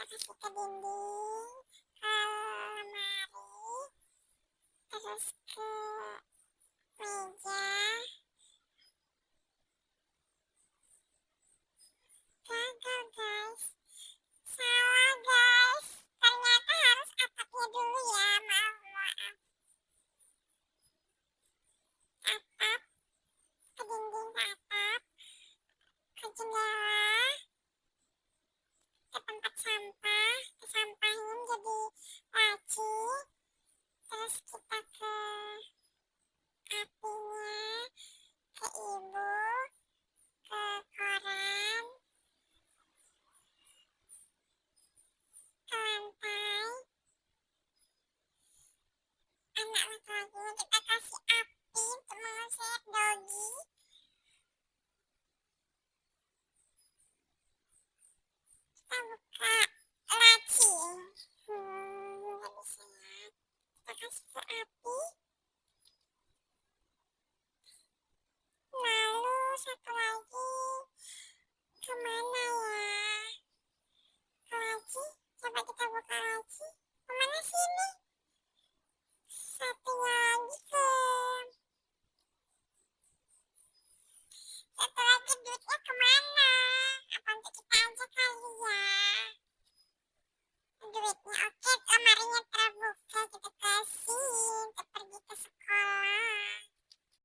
kasih ke dinding, ke lemari, terus ke meja. Gagal guys, salah guys, ternyata harus atapnya dulu ya. Maaf maaf, atap, ke dinding, ke atap, ke jendela, ke tempat sampah, kesampahin jadi laci. Terus kita ke apinya, ke ibu, ke koran, ke lantai. Anak laki-lakinya kita kasih api untuk mengusir dogi. Kita buka laci. Nggak bisa lihat. Kita kasih ke api.